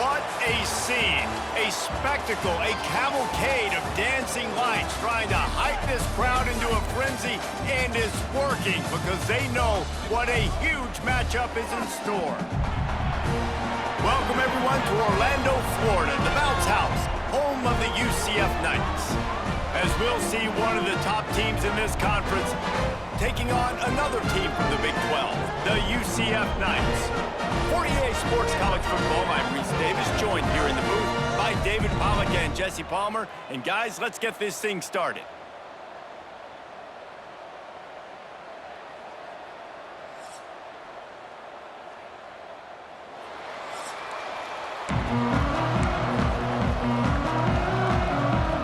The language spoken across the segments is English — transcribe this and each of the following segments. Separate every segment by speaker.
Speaker 1: What a scene, a spectacle, a cavalcade of dancing lights trying to hype this crowd into a frenzy, and it's working because they know what a huge matchup is in store. Welcome everyone to Orlando, Florida, the Bounce House, home of the UCF Knights. As we'll see one of the top teams in this conference taking on another team from the Big 12, the UCF Knights. 48 Sports College Football, I'm Reese Davis, joined here in the booth by David Pollack and Jesse Palmer. And guys, let's get this thing started.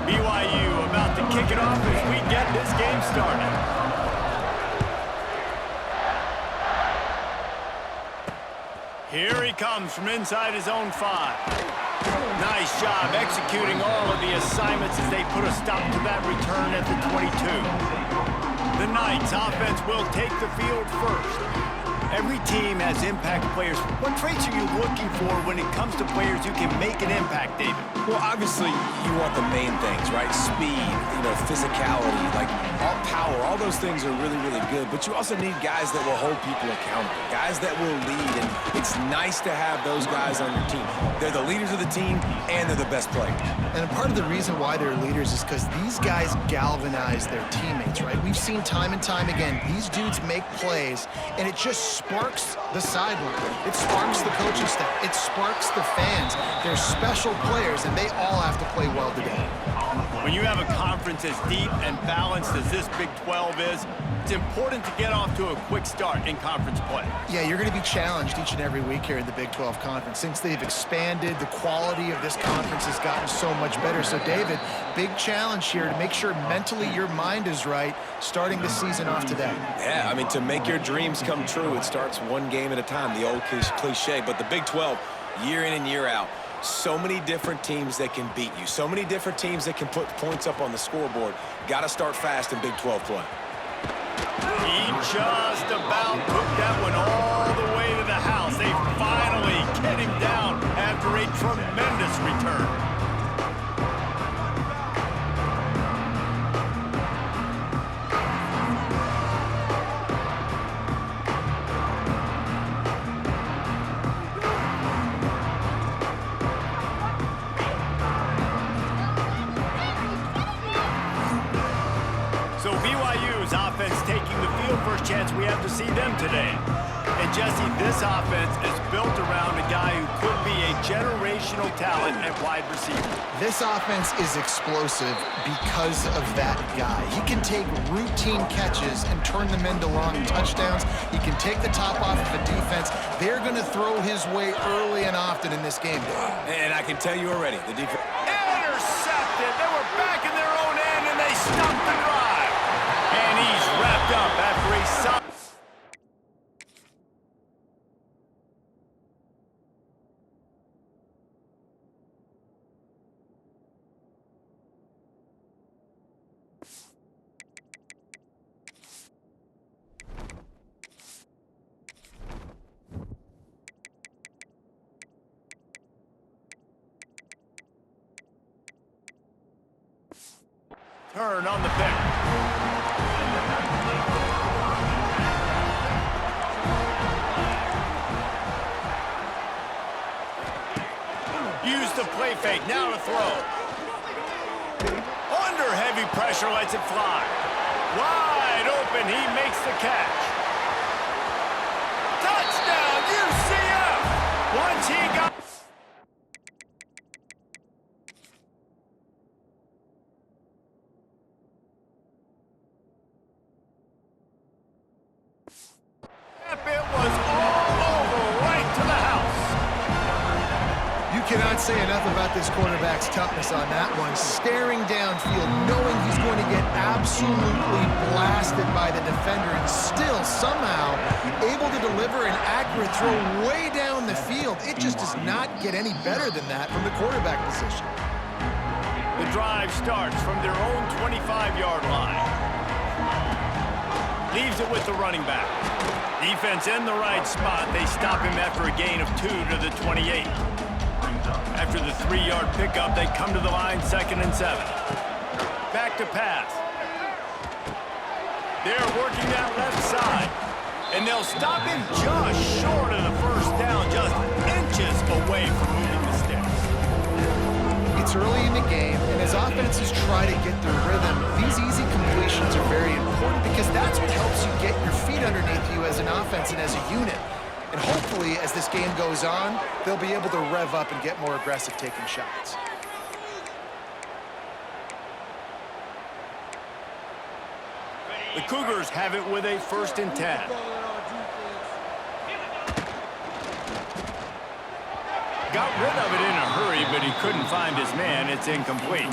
Speaker 1: BYU about to kick it off as we get this game started. Here he comes from inside his own 5. Nice job executing all of the assignments as they put a stop to that return at the 22. The Knights offense will take the field first. Every team has impact players. What traits are you looking for when it comes to players who can make an impact, David?
Speaker 2: Well, obviously, you want the main things, right? Speed, physicality, like all power. All those things are really, really good. But you also need guys that will hold people accountable, guys that will lead. And it's nice to have those guys on your team. They're the leaders of the team, and they're the best players.
Speaker 3: And part of the reason why they're leaders is because these guys galvanize their teammates, right? We've seen time and time again, these dudes make plays, and it just sparks the sideline. It sparks the coaching staff. It sparks the fans. They're special players, and they all have to play well today.
Speaker 1: When you have a conference as deep and balanced as this Big 12 is, it's important to get off to a quick start in conference play.
Speaker 3: Yeah, you're going to be challenged each and every week here in the Big 12 Conference. Since they've expanded, the quality of this conference has gotten so much better. So, David, big challenge here to make sure mentally your mind is right starting the season off today.
Speaker 2: Yeah, I mean, to make your dreams come true, it starts one game at a time, the old cliche. But the Big 12, year in and year out, so many different teams that can beat you, so many different teams that can put points up on the scoreboard. Got to start fast in Big 12 play.
Speaker 1: He just about took that one all the way to the house. They finally get him down after a tremendous return. So BYU's offense taking the field, first chance we have to see them today. And Jesse, this offense is built around a guy who could be a generational talent at wide receiver.
Speaker 3: This offense is explosive because of that guy. He can take routine catches and turn them into long touchdowns. He can take the top off of a defense. They're going to throw his way early and often in this game.
Speaker 2: And I can tell you already, the defense...
Speaker 1: Intercepted! They were back in their own end, and they stopped the drive. And he's wrapped up after a solid... turn on the pick. Use the play fake, now to throw. Under heavy pressure, lets it fly. Wide open, he makes the catch. Touchdown, UCF! Once he got... It was all over, right to the house.
Speaker 3: You cannot say enough about this quarterback's toughness on that one. Staring downfield, knowing he's going to get absolutely blasted by the defender, and still somehow able to deliver an accurate throw way down the field. It just does not get any better than that from the quarterback position.
Speaker 1: The drive starts from their own 25-yard line. Leaves it with the running back. Defense in the right spot. They stop him after a gain of 2 to the 28. After the 3-yard pickup, they come to the line, 2nd and 7. Back to pass. They're working that left side. And they'll stop him just short of the first down, just inches away from moving the sticks.
Speaker 3: It's early in the game, and as offenses try to get their rhythm, these easy completions are very important because that's what helps you get your feet underneath you as an offense and as a unit. And hopefully, as this game goes on, they'll be able to rev up and get more aggressive taking shots.
Speaker 1: The Cougars have it with a 1st and 10. Got rid of it in a hurry, but he couldn't find his man. It's incomplete.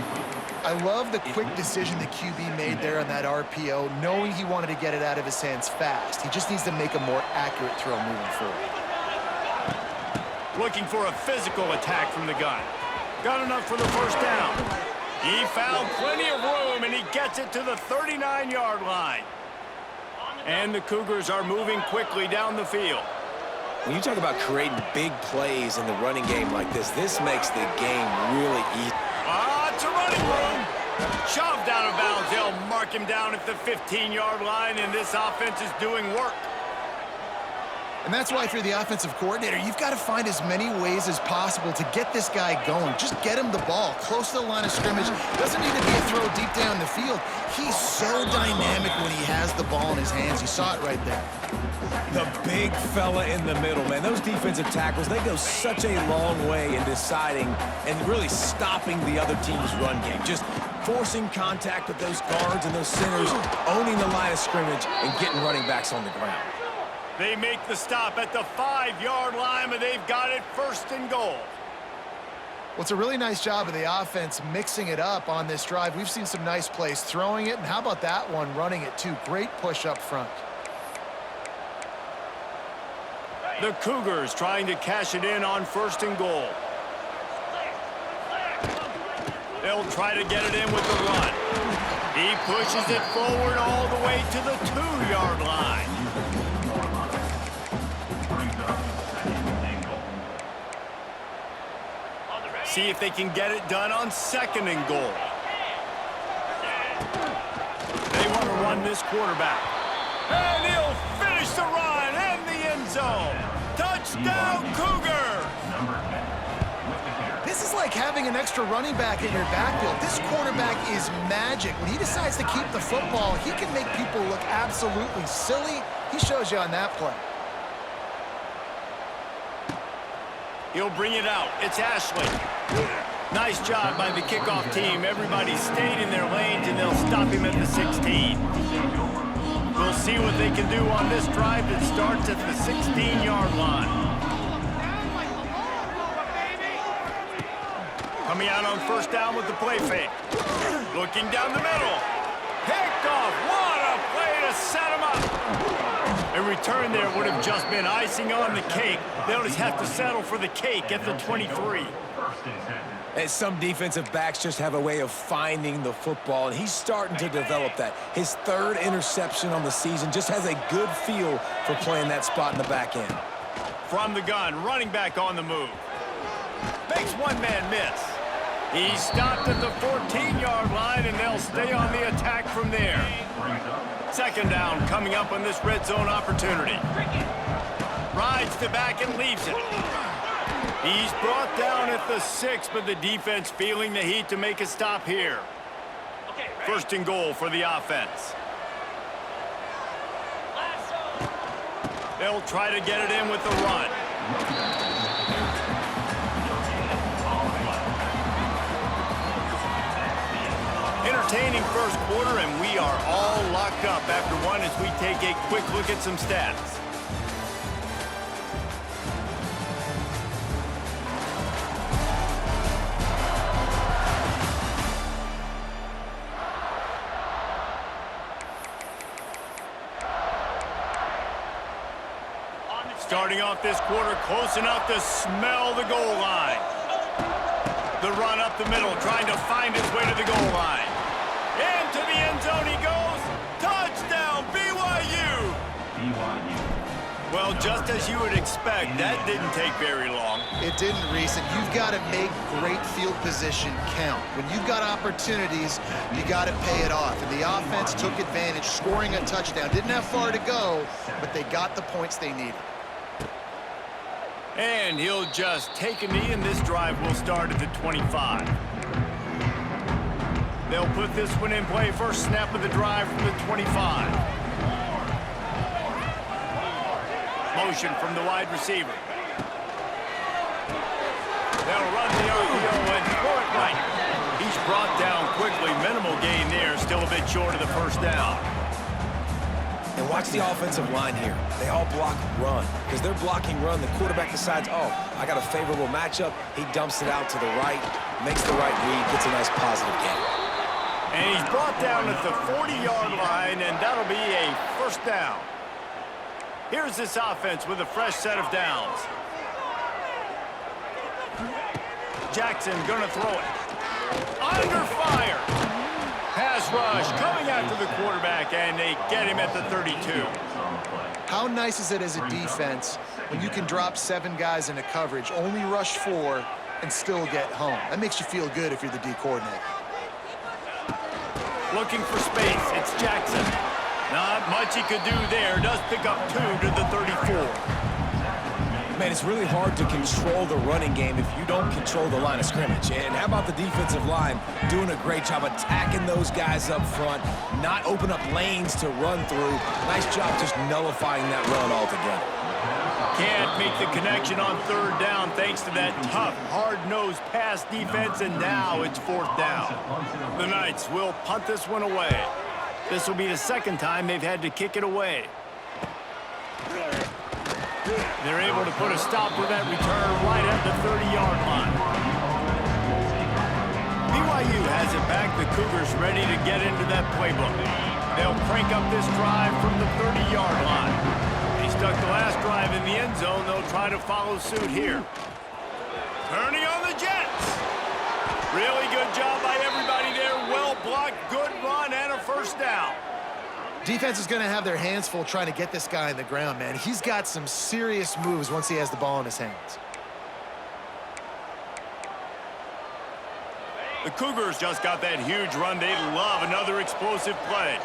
Speaker 3: I love the quick decision the QB made there on that RPO, knowing he wanted to get it out of his hands fast. He just needs to make a more accurate throw moving forward.
Speaker 1: Looking for a physical attack from the gun. Got enough for the first down. He found plenty of room, and he gets it to the 39-yard line. And the Cougars are moving quickly down the field.
Speaker 2: When you talk about creating big plays in the running game like this makes the game really easy.
Speaker 1: It's a running room. Shoved out of bounds. They'll mark him down at the 15-yard line, and this offense is doing work.
Speaker 3: And that's why if you're the offensive coordinator, you've got to find as many ways as possible to get this guy going. Just get him the ball close to the line of scrimmage. Doesn't need to be a throw deep down the field. He's so dynamic when he has the ball in his hands. You saw it right there.
Speaker 2: The big fella in the middle, man. Those defensive tackles, they go such a long way in deciding and really stopping the other team's run game. Just forcing contact with those guards and those centers, owning the line of scrimmage, and getting running backs on the ground.
Speaker 1: They make the stop at the 5-yard line, but they've got it 1st and goal.
Speaker 3: Well, it's a really nice job of the offense mixing it up on this drive. We've seen some nice plays throwing it, and how about that one running it too? Great push up front.
Speaker 1: The Cougars trying to cash it in on 1st and goal. They'll try to get it in with the run. He pushes it forward all the way to the 2-yard line. See if they can get it done on 2nd and goal. They want to run this quarterback. And he'll finish the run in the end zone. Touchdown, Cougar!
Speaker 3: This is like having an extra running back in your backfield. This quarterback is magic. When he decides to keep the football, he can make people look absolutely silly. He shows you on that play.
Speaker 1: He'll bring it out. It's Ashley. Nice job by the kickoff team. Everybody stayed in their lanes, and they'll stop him at the 16. We'll see what they can do on this drive that starts at the 16-yard line. Coming out on 1st down with the play fake. Looking down the middle. Picked off. What a play to set him up. A return there would have just been icing on the cake. They'll just have to settle for the cake at the 23.
Speaker 2: And some defensive backs just have a way of finding the football, and he's starting to develop that. His 3rd interception on the season, just has a good feel for playing that spot in the back end.
Speaker 1: From the gun, running back on the move. Makes one man miss. He stopped at the 14-yard line, and they'll stay on the attack from there. 2nd down coming up on this red zone opportunity. Rides the back and leaves it. He's brought down at the 6, but the defense feeling the heat to make a stop here. 1st and goal for the offense. They'll try to get it in with the run. Entertaining 1st quarter, and we are all locked up after one as we take a quick look at some stats. Starting off this quarter close enough to smell the goal line. The run up the middle, trying to find his way to the goal line. Into the end zone he goes. Touchdown, BYU! Well, just as you would expect, that didn't take very long.
Speaker 3: It didn't, Reese, and you've got to make great field position count. When you've got opportunities, you got to pay it off. And the offense took advantage, scoring a touchdown. Didn't have far to go, but they got the points they needed.
Speaker 1: And he'll just take a knee, and this drive will start at the 25. They'll put this one in play. First snap of the drive from the 25. Motion from the wide receiver. They'll run the RPO and throw it right. He's brought down quickly. Minimal gain there. Still a bit short of the first down.
Speaker 2: And watch the offensive line here. They all block run. Because they're blocking run, the quarterback decides, oh, I got a favorable matchup. He dumps it out to the right, makes the right read, gets a nice positive gain.
Speaker 1: And he's brought down at the 40-yard line, and that'll be a first down. Here's this offense with a fresh set of downs. Jackson gonna throw it. Under fire. Pass rush coming after the quarterback, and they get him at the 32.
Speaker 3: How nice is it as a defense when you can drop 7 guys into coverage, only rush 4, and still get home? That makes you feel good if you're the D coordinator.
Speaker 1: Looking for space. It's Jackson. Not much he could do there. Does pick up 2 to the 34.
Speaker 2: Man, it's really hard to control the running game if you don't control the line of scrimmage. And how about the defensive line doing a great job attacking those guys up front, not open up lanes to run through. Nice job just nullifying that run altogether.
Speaker 1: Can't make the connection on third down thanks to that tough, hard-nosed pass defense, and now it's fourth down. The Knights will punt this one away. This will be the second time they've had to kick it away. They're able to put a stop to that return right at the 30-yard line. BYU has it back. The Cougars ready to get into that playbook. They'll crank up this drive from the 30-yard line. They stuck the last drive in the end zone. They'll try to follow suit here. Turning on the Jets. Really good job by everybody there. Well blocked, good run, and a first down.
Speaker 3: Defense is going to have their hands full trying to get this guy in the ground, man. He's got some serious moves once he has the ball in his hands.
Speaker 1: The Cougars just got that huge run. They love another explosive play.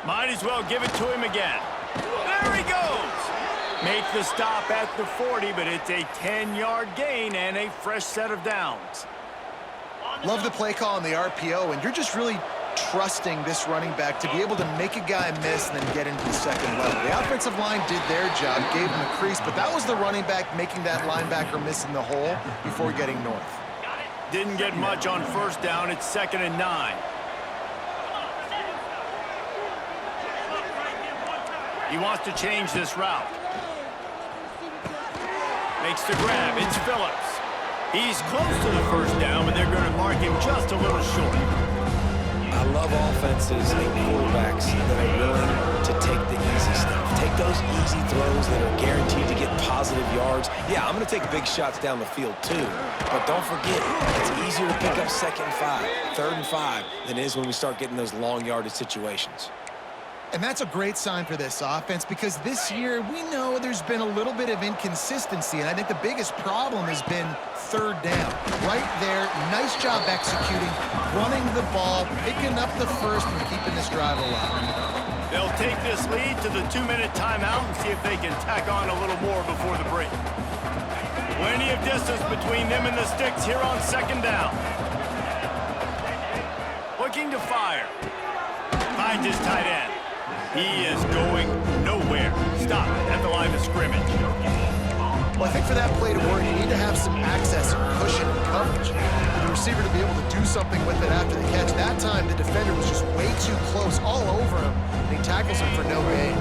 Speaker 1: Might as well give it to him again. There he goes. Make the stop at the 40, but it's a 10-yard gain and a fresh set of downs.
Speaker 3: Love the play call on the RPO, and you're just really trusting this running back to be able to make a guy miss and then get into the second level. The offensive line did their job, gave him a crease, but that was the running back making that linebacker miss in the hole before getting north.
Speaker 1: Didn't get much on first down. It's 2nd and 9. He wants to change this route. Makes the grab. It's Phillips. He's close to the first down, but they're going to mark him just a little short.
Speaker 2: I love offenses and quarterbacks that are willing to take the easy stuff. Take those easy throws that are guaranteed to get positive yards. Yeah, I'm going to take big shots down the field too. But don't forget, it's easier to pick up 2nd and 5, 3rd and 5 than it is when we start getting those long yardage situations.
Speaker 3: And that's a great sign for this offense because this year we know there's been a little bit of inconsistency, and I think the biggest problem has been third down. Right there, nice job executing, running the ball, picking up the first, and keeping this drive alive.
Speaker 1: They'll take this lead to the 2-minute timeout and see if they can tack on a little more before the break. Plenty of distance between them and the sticks here on 2nd down. Looking to fire. Finds his tight end. He is going nowhere. Stop at the line of scrimmage.
Speaker 3: Well, I think for that play to work, you need to have some access and cushion and coverage. For the receiver to be able to do something with it after the catch. That time, the defender was just way too close, all over him, and he tackles him for no gain.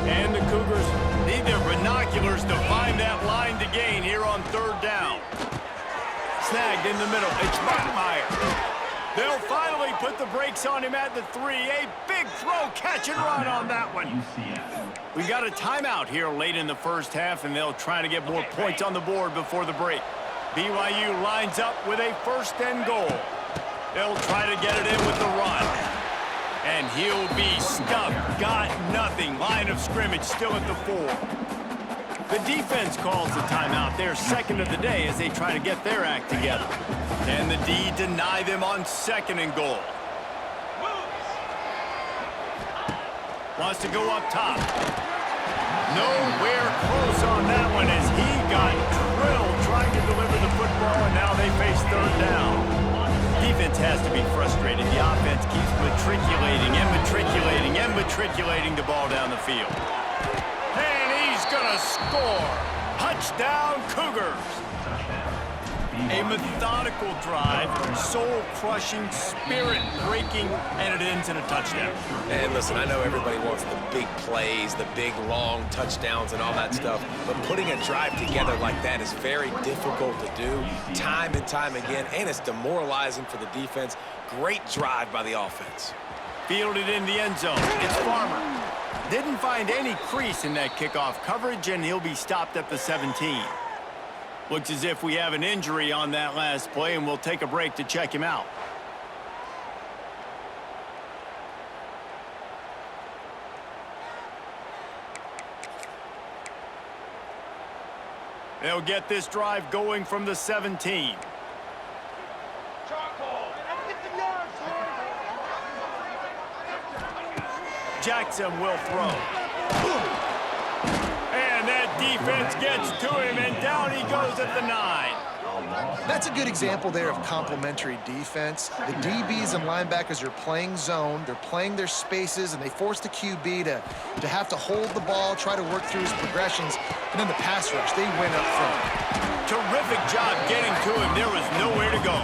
Speaker 1: And the Cougars need their binoculars to find that line to gain here on 3rd down. Snagged in the middle. It's Bachmeier. They'll finally put the brakes on him at the 3. A big throw, catch and run on that one. We've got a timeout here late in the first half, and they'll try to get more points on the board before the break. BYU lines up with a 1st and goal. They'll try to get it in with the run. And he'll be stuffed. Got nothing. Line of scrimmage still at the 4. The defense calls the timeout. Their second of the day as they try to get their act together. Can the D deny them on 2nd and goal? Wants to go up top. Nowhere close on that one as he got drilled trying to deliver the football, and now they face 3rd down. Defense has to be frustrated. The offense keeps matriculating and matriculating the ball down the field. And he's gonna score. Touchdown, Cougars. A methodical drive, soul-crushing, spirit-breaking, and it ends in a touchdown.
Speaker 2: And listen, I know everybody wants the big plays, the big, long touchdowns and all that stuff, but putting a drive together like that is very difficult to do time and time again, and it's demoralizing for the defense. Great drive by the offense.
Speaker 1: Fielded in the end zone. It's Farmer. Didn't find any crease in that kickoff coverage, and he'll be stopped at the 17. Looks as if we have an injury on that last play, and we'll take a break to check him out. They'll get this drive going from the 17. Jackson will throw. And that defense gets to him, and down he goes at the 9.
Speaker 3: That's a good example there of complementary defense. The DBs and linebackers are playing zone, they're playing their spaces, and they force the QB to have to hold the ball, try to work through his progressions, and then the pass rush, they win up front.
Speaker 1: Terrific job getting to him. There was nowhere to go.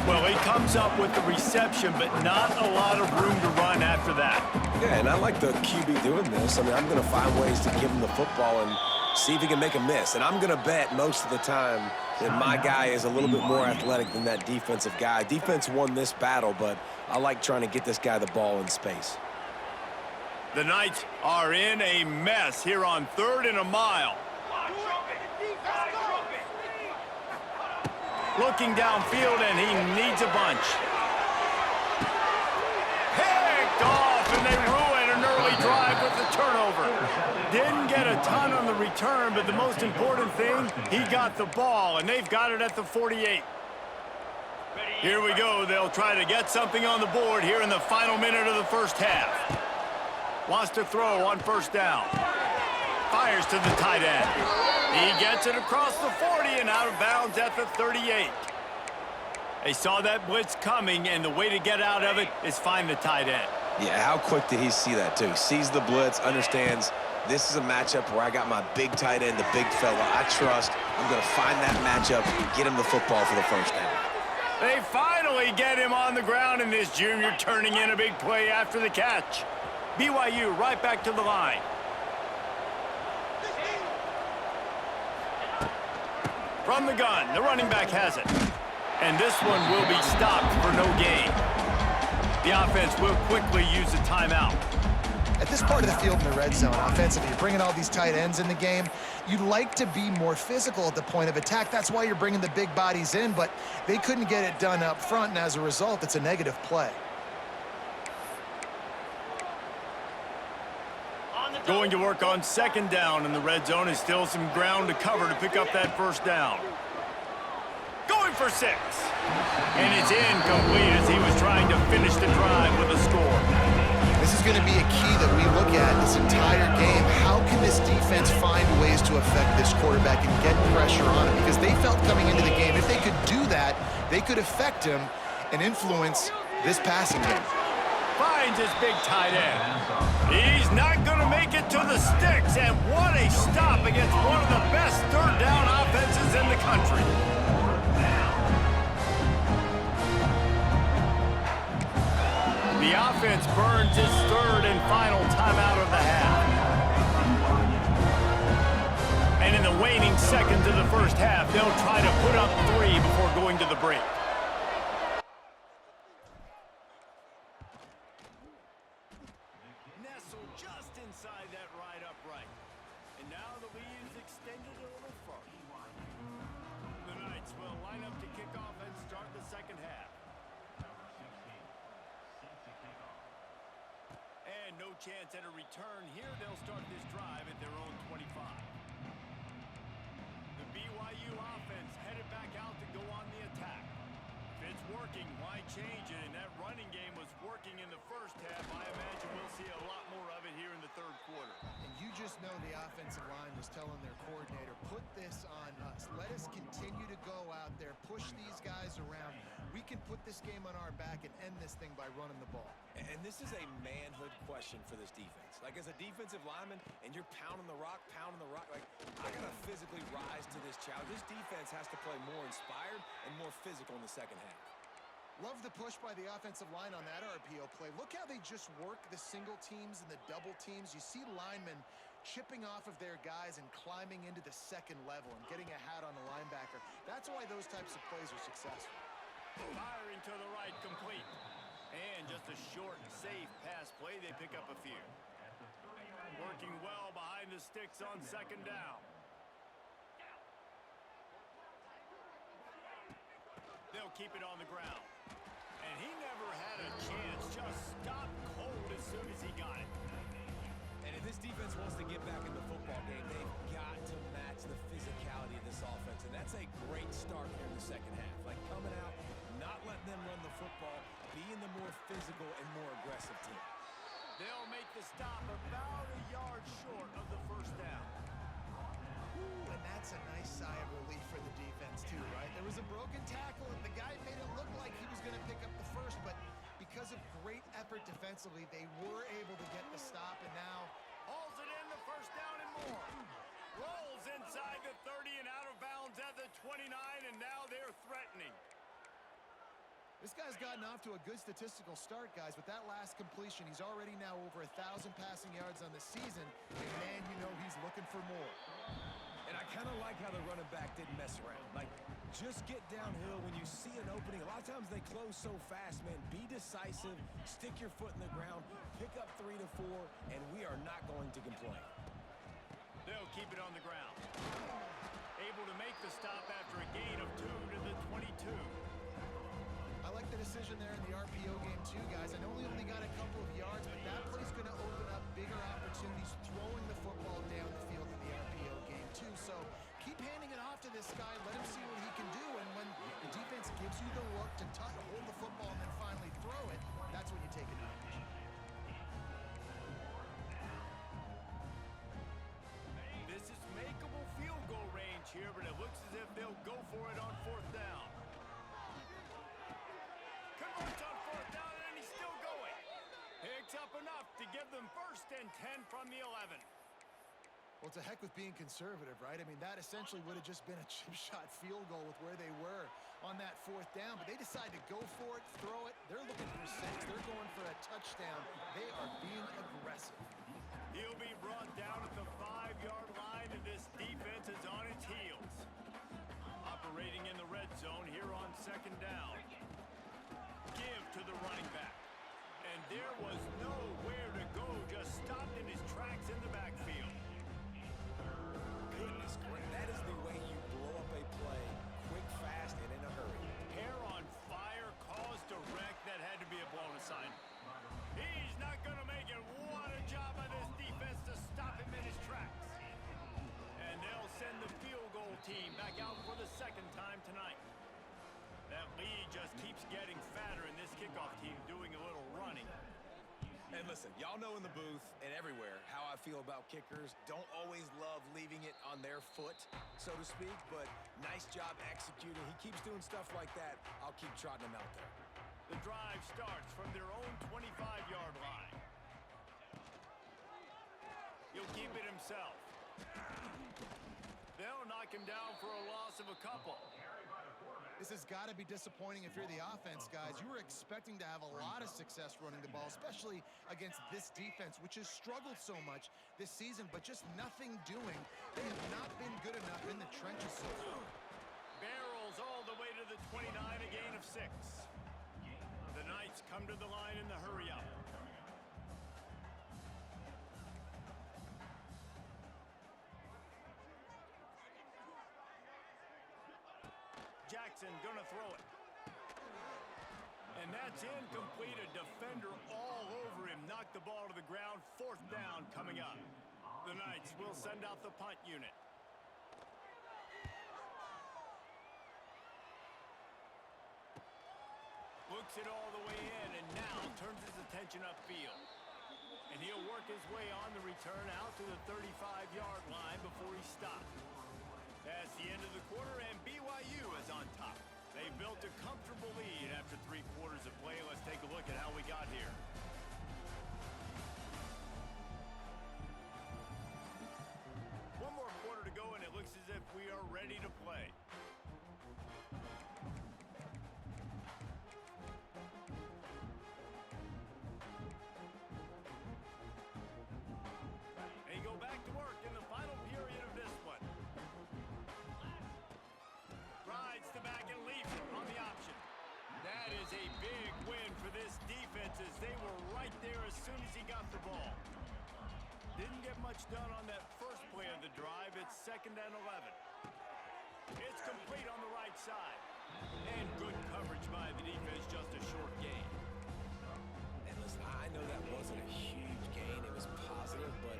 Speaker 1: Well, he comes up with the reception, but not a lot of room to run after that.
Speaker 2: Yeah, and I like the QB doing this. I mean, I'm going to find ways to give him the football and see if he can make a miss. And I'm going to bet most of the time that my guy is a little bit more athletic than that defensive guy. Defense won this battle, but I like trying to get this guy the ball in space.
Speaker 1: The Knights are in a mess here on 3rd and a mile. Looking downfield, and he needs a bunch. Picked off, and they ruin an early drive with the turnover. Didn't get a ton on the return, but the most important thing, he got the ball, and they've got it at the 48. Here we go. They'll try to get something on the board here in the final minute of the first half. Wants to throw on 1st down. Fires to the tight end. He gets it across the 40 and out of bounds at the 38. They saw that blitz coming, and the way to get out of it is find the tight end.
Speaker 2: Yeah, how quick did he see that, too? Sees the blitz, understands this is a matchup where I got my big tight end, the big fella I trust. I'm going to find that matchup and get him the football for the 1st down.
Speaker 1: They finally get him on the ground, and this junior turning in a big play after the catch. BYU right back to the line. From the gun, the running back has it. And this one will be stopped for no gain. The offense will quickly use a timeout.
Speaker 3: At this part of the field in the red zone, offensively, you're bringing all these tight ends in the game. You'd like to be more physical at the point of attack. That's why you're bringing the big bodies in, but they couldn't get it done up front, and as a result, it's a negative play.
Speaker 1: Going to work on 2nd down in the red zone is still some ground to cover to pick up that 1st down. Going for 6. And it's incomplete as he was trying to finish the drive with a score.
Speaker 3: This is going to be a key that we look at this entire game. How can this defense find ways to affect this quarterback and get pressure on him? Because they felt coming into the game, if they could do that, they could affect him and influence this passing game.
Speaker 1: Finds his big tight end. He's not going to make it to the sticks, and what a stop against one of the best 3rd down offenses in the country. The offense burns its 3rd and final timeout of the half. And in the waning seconds of the first half, they'll try to put up 3 before going to the break. Nestled just inside that right upright. And now the lead is extended a little further. The Knights will line up to kick off and start the second half. chance at a return here. They'll start this drive at their own 25. The BYU offense headed back out to go on the attack. If it's working, why change it? And that running game was working in the first half. I imagine we'll see a lot more of it here in the third quarter.
Speaker 3: And you just know the offensive line was telling their coordinator, put this on us. Let us continue to go out there, push these guys around. We can put this game on our back and end this thing by running the ball.
Speaker 2: And this is a manhood question for this defense. Like, as a defensive lineman, and you're pounding the rock, like, I got to physically rise to this challenge. This defense has to play more inspired and more physical in the second half.
Speaker 3: Love the push by the offensive line on that RPO play. Look how they just work the single teams and the double teams. You see linemen chipping off of their guys and climbing into the second level and getting a hat on the linebacker. That's why those types of plays are successful.
Speaker 1: Firing to the right, complete. And just a short, safe pass play. They pick up a few. Working well behind the sticks on second down. They'll keep it on the ground. And he never had a chance. Just stopped cold as soon as he got it.
Speaker 2: And if this defense wants to get back in the football game, they've got to match the physicality of this offense. And that's a great start here in the second half. Like, coming out, not letting them run the football, being the more physical and more aggressive team.
Speaker 1: They'll make the stop about a yard short of the first down.
Speaker 3: Ooh, and that's a nice sigh of relief for the defense too, right? There was a broken tackle, and the guy made it look like he was going to pick up the first, but because of great effort defensively, they were able to get the stop, and now
Speaker 1: hauls it in, the first down and more. Rolls inside the 30 and out of bounds at the 29, and now they're threatening.
Speaker 3: This guy's gotten off to a good statistical start, guys. With that last completion, he's already now over 1,000 passing yards on the season, and man, you know he's looking for more.
Speaker 2: And I kind of like how the running back didn't mess around. Like, just get downhill when you see an opening. A lot of times they close so fast, man. Be decisive, stick your foot in the ground, pick up 3 to 4, and we are not going to complain.
Speaker 1: They'll keep it on the ground. Able to make the stop after a gain of 2 to the 22.
Speaker 3: I like the decision there in the RPO game too, guys. I know he only got a couple of yards, but that play's going to open up bigger opportunities throwing the football down the field in the RPO game too. So keep handing it off to this guy. Let him see what he can do. And when the defense gives you the look to hold the football and then finally throw it, that's when you take advantage.
Speaker 1: This is makeable field goal range here, but it looks as if they'll go for it on fourth down. Converts on fourth down, and he's still going. Picks up enough to give them 1st and 10 from the 11.
Speaker 3: Well, to heck with being conservative, right? I mean, that essentially would have just been a chip shot field goal with where they were on that fourth down, but they decide to go for it, throw it. They're looking for 6. They're going for a touchdown. They are being aggressive.
Speaker 1: He'll be brought down at the 5-yard line, and this defense is on its heels. Operating in the red zone here on second down. Give to the running back. And there was nowhere to go, just stopped in his tracks in the backfield.
Speaker 2: Goodness gracious, that is the way you blow up a play, quick, fast, and in a hurry.
Speaker 1: Hair on fire, caused a wreck that had to be a blown assignment. He's not going to make it. What a job by this defense to stop him in his tracks. And they'll send the field goal team back out for the second time tonight. That lead just keeps getting fatter, and this kickoff team doing a little running.
Speaker 2: And listen, y'all know in the booth and everywhere how I feel about kickers. Don't always love leaving it on their foot, so to speak, but nice job executing. He keeps doing stuff like that. I'll keep trotting him out there.
Speaker 1: The drive starts from their own 25-yard line. He'll keep it himself. They'll knock him down for a loss of a couple.
Speaker 3: This has got to be disappointing if you're the offense, guys. You were expecting to have a lot of success running the ball, especially against this defense, which has struggled so much this season, but just nothing doing. They have not been good enough in the trenches so far.
Speaker 1: Barrels all the way to the 29, a gain of 6. The Knights come to the line in the hurry-up. Jackson gonna throw it. And that's incomplete. A defender all over him. Knocked the ball to the ground. 4th down coming up. The Knights will send out the punt unit. Looks it all the way in and now turns his attention upfield. And he'll work his way on the return out to the 35-yard line before he stops. That's the end of the quarter, and BYU is on top. They built a comfortable lead after 3 quarters of play. Let's take a look at how we got here. One more quarter to go, and it looks as if we are ready to play. They go back to work in the final period of this one. Rides the back and leaves it on the option. That is a big win for this defense as they were right there as soon as he got the ball. Didn't get much done on that first play of the drive. It's 2nd and 11. It's complete on the right side. And good coverage by the defense, just a short gain.
Speaker 2: And listen, I know that wasn't a huge gain. It was positive, but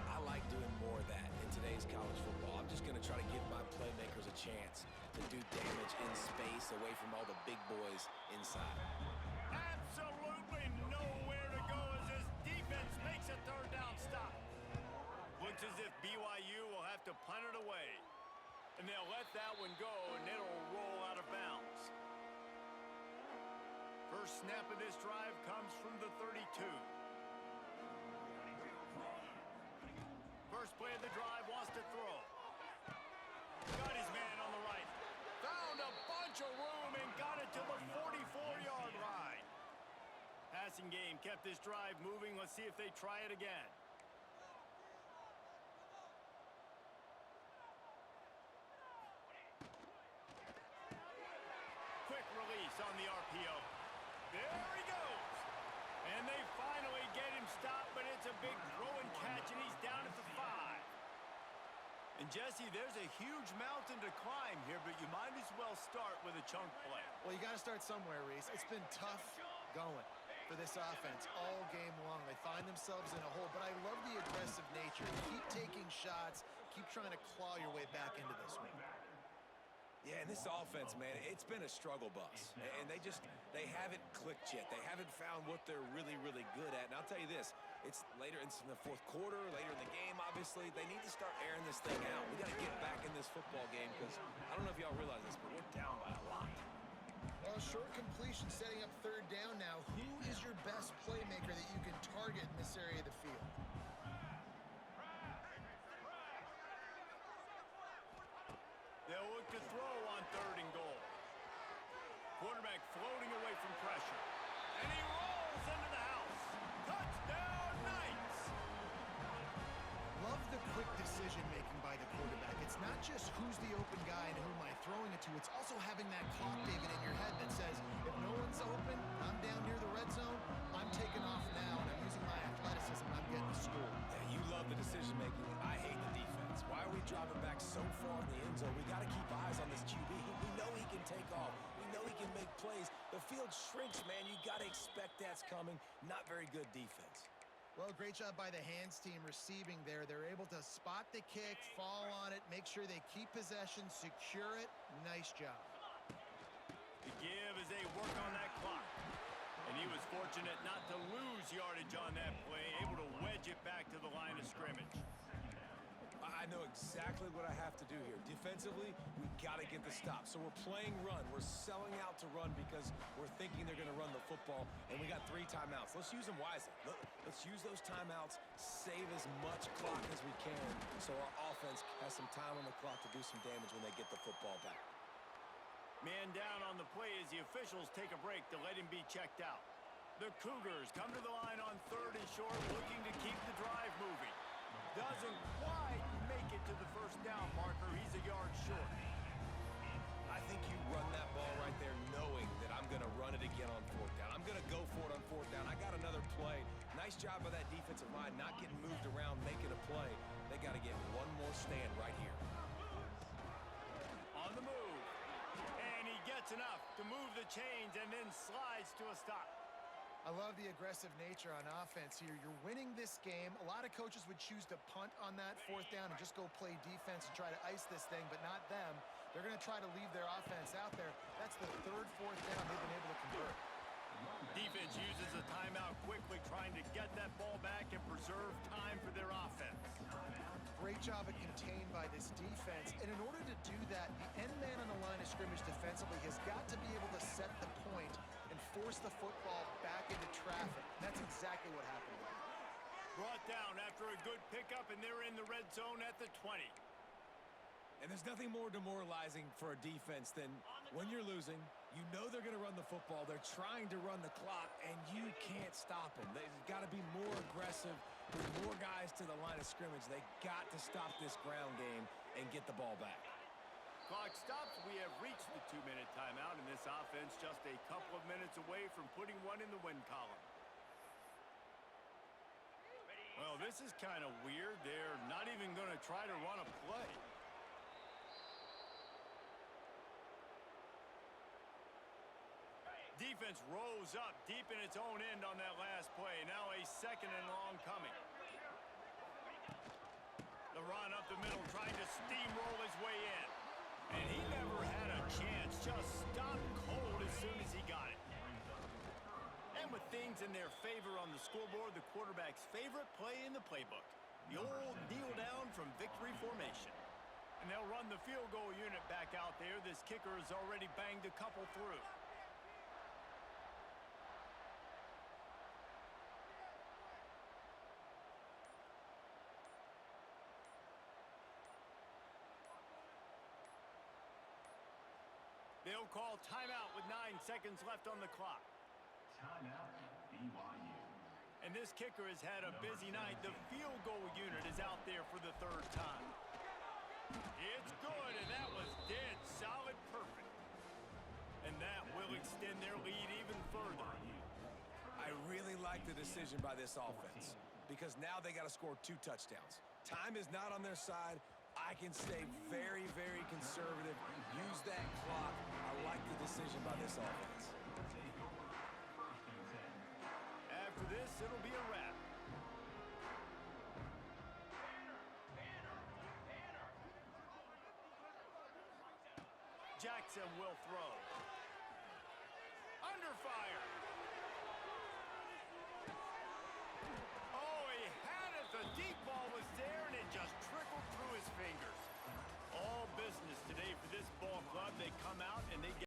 Speaker 2: I like doing more of that in today's college football. I'm just going to try to give my playmakers a chance to do damage in space away from all the big boys inside.
Speaker 1: Absolutely nowhere to go as this defense makes a 3rd down stop. Looks as if BYU will have to punt it away. And they'll let that one go, and it'll roll out of bounds. First snap of this drive comes from the 32. First play of the drive, wants to throw. Got his man on the right. Found a bunch of room and got it to the 44-yard line. Passing game kept this drive moving. Let's see if they try it again. Quick release on the RPO. There he goes. And they finally get him stopped, but it's a big throw and catch, and he's down at the 5. And, Jesse, there's a huge mountain to climb here, but you might as well start with a chunk play.
Speaker 3: Well, you got to start somewhere, Reese. It's been tough going for this offense all game long. They find themselves in a hole, but I love the aggressive nature. Keep taking shots. Keep trying to claw your way back into this one.
Speaker 2: Yeah, and this offense, man, it's been a struggle bus. And they haven't clicked yet. They haven't found what they're really, really good at. And I'll tell you this, it's later in the 4th quarter, later in the game, obviously. They need to start airing this thing out. We got to get back in this football game because I don't know if y'all realize this, but we're down by a lot.
Speaker 3: Well, short completion setting up 3rd down now. Who is your best playmaker that you can target in this area of the field?
Speaker 1: They'll look to throw on 3rd and goal. Quarterback floating away from pressure. And he rolls into the house. Touchdown, Knights!
Speaker 3: Love the quick decision-making by the quarterback. It's not just who's the open guy and who am I throwing it to. It's also having that clock, David, in your head that says, if no one's open, I'm down near the red zone, I'm taking off now, and I'm using my athleticism, and I'm getting the score.
Speaker 2: Yeah, you love the decision-making. I hate the defense. Why are we dropping back so far in the end zone? We got to keep eyes on this QB. We know he can take off. We know he can make plays. The field shrinks, man. You got to expect that's coming. Not very good defense.
Speaker 3: Well, great job by the hands team receiving there. They're able to spot the kick, fall on it, make sure they keep possession, secure it. Nice job.
Speaker 1: The give as they work on that clock. And he was fortunate not to lose yardage on that play, able to wedge it back to the line of scrimmage.
Speaker 2: I know exactly what I have to do here. Defensively, we got to get the stop. So we're playing run. We're selling out to run because we're thinking they're going to run the football, and we got 3 timeouts. Let's use them wisely. Let's use those timeouts, save as much clock as we can so our offense has some time on the clock to do some damage when they get the football back.
Speaker 1: Man down on the play as the officials take a break to let him be checked out. The Cougars come to the line on 3rd and short, looking to keep the drive moving. Doesn't quite make it to the 1st down marker. He's a yard short.
Speaker 2: I think you run that ball right there knowing that I'm going to run it again on 4th down. I'm going to go for it on 4th down. I got another play. Nice job by that defensive line not getting moved around, making a play. They got to get one more stand right here.
Speaker 1: On the move. And he gets That's enough to move the chains and then slides to a stop.
Speaker 3: I love the aggressive nature on offense here. You're winning this game. A lot of coaches would choose to punt on that 4th down and just go play defense and try to ice this thing, but not them. They're going to try to leave their offense out there. That's the 3rd, 4th down they've been able to convert.
Speaker 1: Defense uses a timeout quickly, trying to get that ball back and preserve time for their offense.
Speaker 3: Great job of contained by this defense. And in order to do that, the end man on the line of scrimmage defensively has got to be able to set the point and force the football back into traffic. And that's exactly what happened.
Speaker 1: Brought down after a good pickup, and they're in the red zone at the 20.
Speaker 2: And there's nothing more demoralizing for a defense than when you're losing, you know they're going to run the football, they're trying to run the clock, and you can't stop them. They've got to be more aggressive, bring more guys to the line of scrimmage. They got to stop this ground game and get the ball back.
Speaker 1: Clock stops. We have reached the 2-minute timeout, and this offense just a couple of minutes away from putting one in the win column. Well, this is kind of weird. They're not even going to try to run a play. Defense rose up deep in its own end on that last play. Now a 2nd and long coming. The run up the middle, trying to steamroll his way in. And he never had a chance. Just stopped cold as soon as he got it. And with things in their favor on the scoreboard, the quarterback's favorite play in the playbook, the old kneel down from victory formation. And they'll run the field goal unit back out there. This kicker has already banged a couple through. They'll call timeout with 9 seconds left on the clock.
Speaker 4: Timeout, BYU.
Speaker 1: And this kicker has had a busy night. The field goal unit is out there for the 3rd time. It's good, and that was dead solid perfect. And that will extend their lead even further.
Speaker 2: I really like the decision by this offense because now they got to score 2 touchdowns. Time is not on their side. I can stay very, very conservative, use that clock. I like the decision by this offense.
Speaker 1: After this, it'll be a wrap. Jackson will throw. Under fire. Oh, he had it. The deep ball was there, and it just trickled through his fingers. All business today for this ball club. They come out and they get